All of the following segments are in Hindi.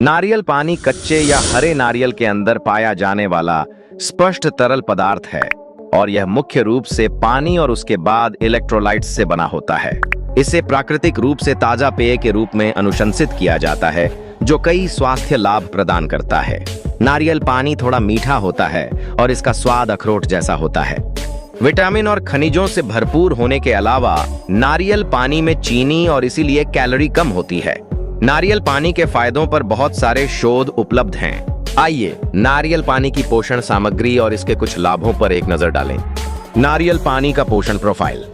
नारियल पानी कच्चे या हरे नारियल के अंदर पाया जाने वाला स्पष्ट तरल पदार्थ है और यह मुख्य रूप से पानी और उसके बाद इलेक्ट्रोलाइट्स से बना होता है। इसे प्राकृतिक रूप से ताजा पेय के रूप में अनुशंसित किया जाता है, जो कई स्वास्थ्य लाभ प्रदान करता है। नारियल पानी थोड़ा मीठा होता है और इसका स्वाद अखरोट जैसा होता है। विटामिन और खनिजों से भरपूर होने के अलावा नारियल पानी में चीनी और इसीलिए कैलोरी कम होती है। नारियल पानी के फायदों पर बहुत सारे शोध उपलब्ध हैं। आइए नारियल पानी की पोषण सामग्री और इसके कुछ लाभों पर एक नजर डालें। नारियल पानी का पोषण प्रोफाइल।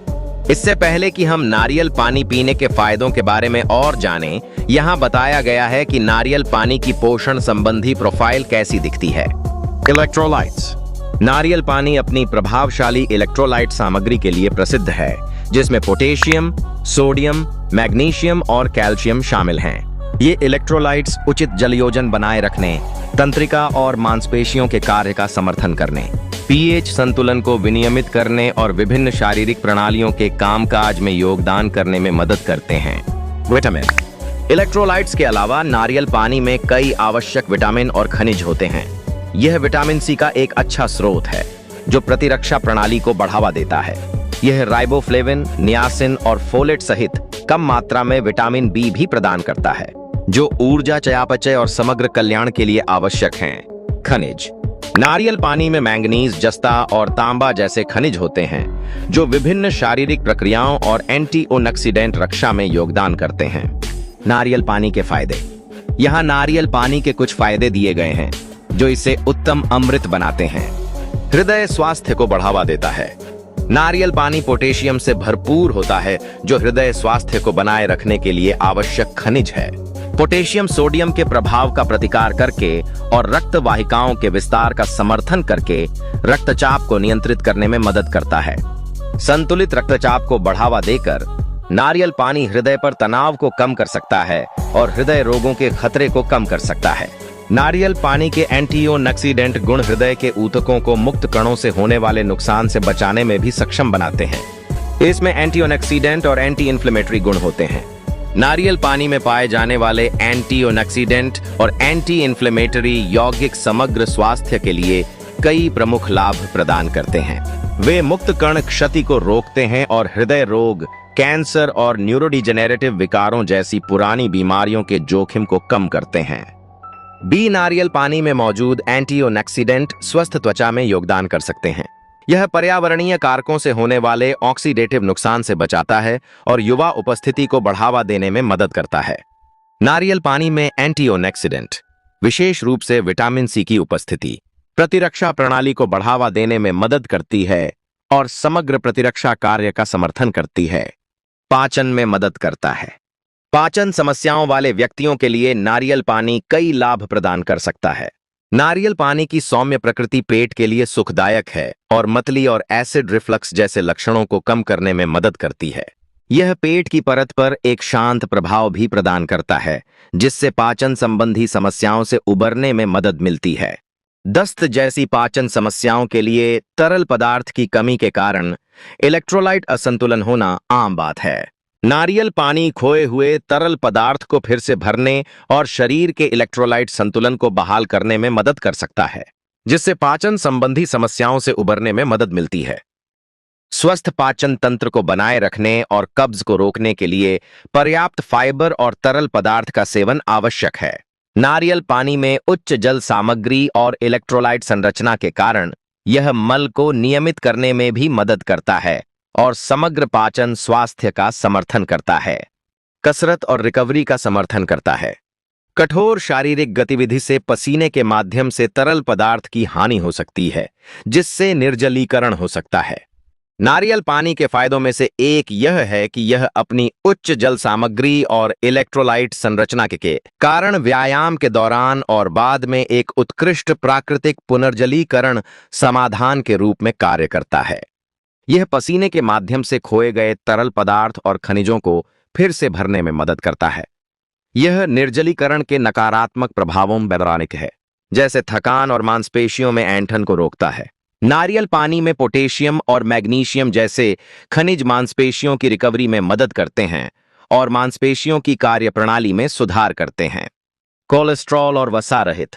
इससे पहले कि हम नारियल पानी पीने के फायदों के बारे में और जानें, यहाँ बताया गया है कि नारियल पानी की पोषण संबंधी प्रोफाइल कैसी दिखती है। इलेक्ट्रोलाइट्स। नारियल पानी अपनी प्रभावशाली इलेक्ट्रोलाइट सामग्री के लिए प्रसिद्ध है, जिसमें पोटेशियम, सोडियम, मैग्नीशियम और कैल्शियम शामिल हैं। ये इलेक्ट्रोलाइट्स उचित जलयोजन बनाए रखने, तंत्रिका और मांसपेशियों के कार्य का समर्थन करने, पीएच संतुलन को विनियमित करने और विभिन्न शारीरिक प्रणालियों के कामकाज में योगदान करने में मदद करते हैं। विटामिन। इलेक्ट्रोलाइट्स के अलावा नारियल पानी में कई आवश्यक विटामिन और खनिज होते हैं। यह विटामिन सी का एक अच्छा स्रोत है, जो प्रतिरक्षा प्रणाली को बढ़ावा देता है। यह राइबोफ्लेविन, नियासिन और फोलेट सहित कम मात्रा में विटामिन बी भी प्रदान करता है, जो ऊर्जा, चयापचय और समग्र कल्याण के लिए आवश्यक हैं। खनिज। नारियल पानी में मैंगनीज, जस्ता और तांबा जैसे खनिज होते हैं, जो विभिन्न शारीरिक प्रक्रियाओं और एंटीऑक्सीडेंट रक्षा में योगदान करते हैं। नारियल पानी के फायदे। यहाँ नारियल पानी के कुछ फायदे दिए गए हैं, जो इसे उत्तम अमृत बनाते हैं। हृदय स्वास्थ्य को बढ़ावा देता है। नारियल पानी पोटेशियम से भरपूर होता है, जो हृदय स्वास्थ्य को बनाए रखने के लिए आवश्यक खनिज है। पोटेशियम सोडियम के प्रभाव का प्रतिकार करके और रक्त वाहिकाओं के विस्तार का समर्थन करके रक्तचाप को नियंत्रित करने में मदद करता है। संतुलित रक्तचाप को बढ़ावा देकर नारियल पानी हृदय पर तनाव को कम कर सकता है और हृदय रोगों के खतरे को कम कर सकता है। नारियल पानी के एंटीऑक्सीडेंट गुण हृदय के ऊतकों को मुक्त कणों से होने वाले नुकसान से बचाने में भी सक्षम बनाते हैं। इसमें एंटीऑक्सीडेंट और एंटी इन्फ्लेमेटरी गुण होते हैं। नारियल पानी में पाए जाने वाले एंटीऑक्सीडेंट और एंटी इन्फ्लेमेटरी यौगिक समग्र स्वास्थ्य के लिए कई प्रमुख लाभ प्रदान करते हैं। वे मुक्त कण क्षति को रोकते हैं और हृदय रोग, कैंसर और न्यूरोडिजेनेरेटिव विकारों जैसी पुरानी बीमारियों के जोखिम को कम करते हैं। बी। नारियल पानी में मौजूद एंटीऑक्सीडेंट स्वस्थ त्वचा में योगदान कर सकते हैं। यह पर्यावरणीय कारकों से होने वाले ऑक्सीडेटिव नुकसान से बचाता है और युवा उपस्थिति को बढ़ावा देने में मदद करता है। नारियल पानी में एंटीऑक्सीडेंट, विशेष रूप से विटामिन सी की उपस्थिति, प्रतिरक्षा प्रणाली को बढ़ावा देने में मदद करती है और समग्र प्रतिरक्षा कार्य का समर्थन करती है। पाचन में मदद करता है। पाचन समस्याओं वाले व्यक्तियों के लिए नारियल पानी कई लाभ प्रदान कर सकता है। नारियल पानी की सौम्य प्रकृति पेट के लिए सुखदायक है और मतली और एसिड रिफ्लक्स जैसे लक्षणों को कम करने में मदद करती है। यह पेट की परत पर एक शांत प्रभाव भी प्रदान करता है, जिससे पाचन संबंधी समस्याओं से उबरने में मदद मिलती है। दस्त जैसी पाचन समस्याओं के लिए तरल पदार्थ की कमी के कारण इलेक्ट्रोलाइट असंतुलन होना आम बात है। नारियल पानी खोए हुए तरल पदार्थ को फिर से भरने और शरीर के इलेक्ट्रोलाइट संतुलन को बहाल करने में मदद कर सकता है, जिससे पाचन संबंधी समस्याओं से उबरने में मदद मिलती है। स्वस्थ पाचन तंत्र को बनाए रखने और कब्ज को रोकने के लिए पर्याप्त फाइबर और तरल पदार्थ का सेवन आवश्यक है। नारियल पानी में उच्च जल सामग्री और इलेक्ट्रोलाइट संरचना के कारण यह मल को नियमित करने में भी मदद करता है और समग्र पाचन स्वास्थ्य का समर्थन करता है। कसरत और रिकवरी का समर्थन करता है। कठोर शारीरिक गतिविधि से पसीने के माध्यम से तरल पदार्थ की हानि हो सकती है, जिससे निर्जलीकरण हो सकता है। नारियल पानी के फायदों में से एक यह है कि यह अपनी उच्च जल सामग्री और इलेक्ट्रोलाइट संरचना के कारण व्यायाम के दौरान और बाद में एक उत्कृष्ट प्राकृतिक पुनर्जलीकरण समाधान के रूप में कार्य करता है। यह पसीने के माध्यम से खोए गए तरल पदार्थ और खनिजों को फिर से भरने में मदद करता है। यह निर्जलीकरण के नकारात्मक प्रभावों बैरानिक है, जैसे थकान और मांसपेशियों में ऐंठन को रोकता है। नारियल पानी में पोटेशियम और मैग्नीशियम जैसे खनिज मांसपेशियों की रिकवरी में मदद करते हैं और मांसपेशियों की कार्यप्रणाली में सुधार करते हैं। कोलेस्ट्रॉल और वसा रहित।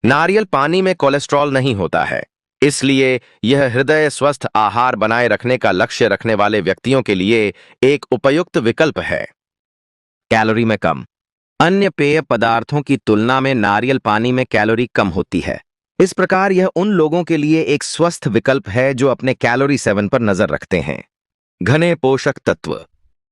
नारियल पानी में कोलेस्ट्रॉल नहीं होता है, इसलिए यह हृदय स्वस्थ आहार बनाए रखने का लक्ष्य रखने वाले व्यक्तियों के लिए एक उपयुक्त विकल्प है। कैलोरी में कम। अन्य पेय पदार्थों की तुलना में नारियल पानी में कैलोरी कम होती है। इस प्रकार यह उन लोगों के लिए एक स्वस्थ विकल्प है जो अपने कैलोरी सेवन पर नजर रखते हैं। घने पोषक तत्व।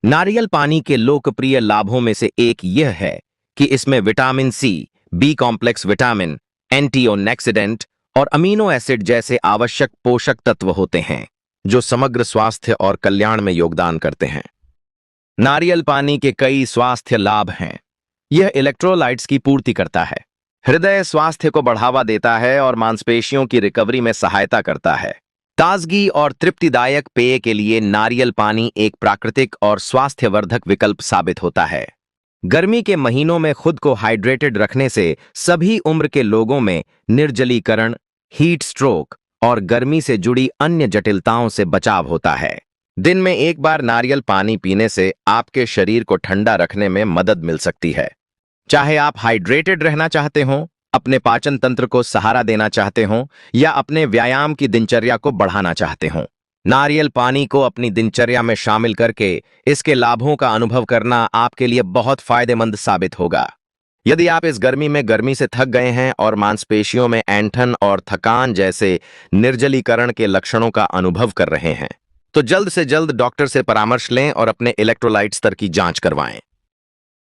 नारियल पानी के लोकप्रिय लाभों में से एक यह है कि इसमें vitamin C, B complex vitamin, antioxidant और अमीनो एसिड जैसे आवश्यक पोषक तत्व होते हैं, जो समग्र स्वास्थ्य और कल्याण में योगदान करते हैं। नारियल पानी के कई स्वास्थ्य लाभ हैं। यह इलेक्ट्रोलाइट्स की पूर्ति करता है, हृदय स्वास्थ्य को बढ़ावा देता है और मांसपेशियों की रिकवरी में सहायता करता है। ताजगी और तृप्तिदायक पेय के लिए नारियल पानी एक प्राकृतिक और स्वास्थ्यवर्धक विकल्प साबित होता है। गर्मी के महीनों में खुद को हाइड्रेटेड रखने से सभी उम्र के लोगों में निर्जलीकरण, हीट स्ट्रोक और गर्मी से जुड़ी अन्य जटिलताओं से बचाव होता है। दिन में एक बार नारियल पानी पीने से आपके शरीर को ठंडा रखने में मदद मिल सकती है। चाहे आप हाइड्रेटेड रहना चाहते हो, अपने पाचन तंत्र को सहारा देना चाहते हो या अपने व्यायाम की दिनचर्या को बढ़ाना चाहते हो, नारियल पानी को अपनी दिनचर्या में शामिल करके इसके लाभों का अनुभव करना आपके लिए बहुत फायदेमंद साबित होगा। यदि आप इस गर्मी में गर्मी से थक गए हैं और मांसपेशियों में ऐंठन और थकान जैसे निर्जलीकरण के लक्षणों का अनुभव कर रहे हैं, तो जल्द से जल्द डॉक्टर से परामर्श लें और अपने इलेक्ट्रोलाइट स्तर की जांच करवाएं।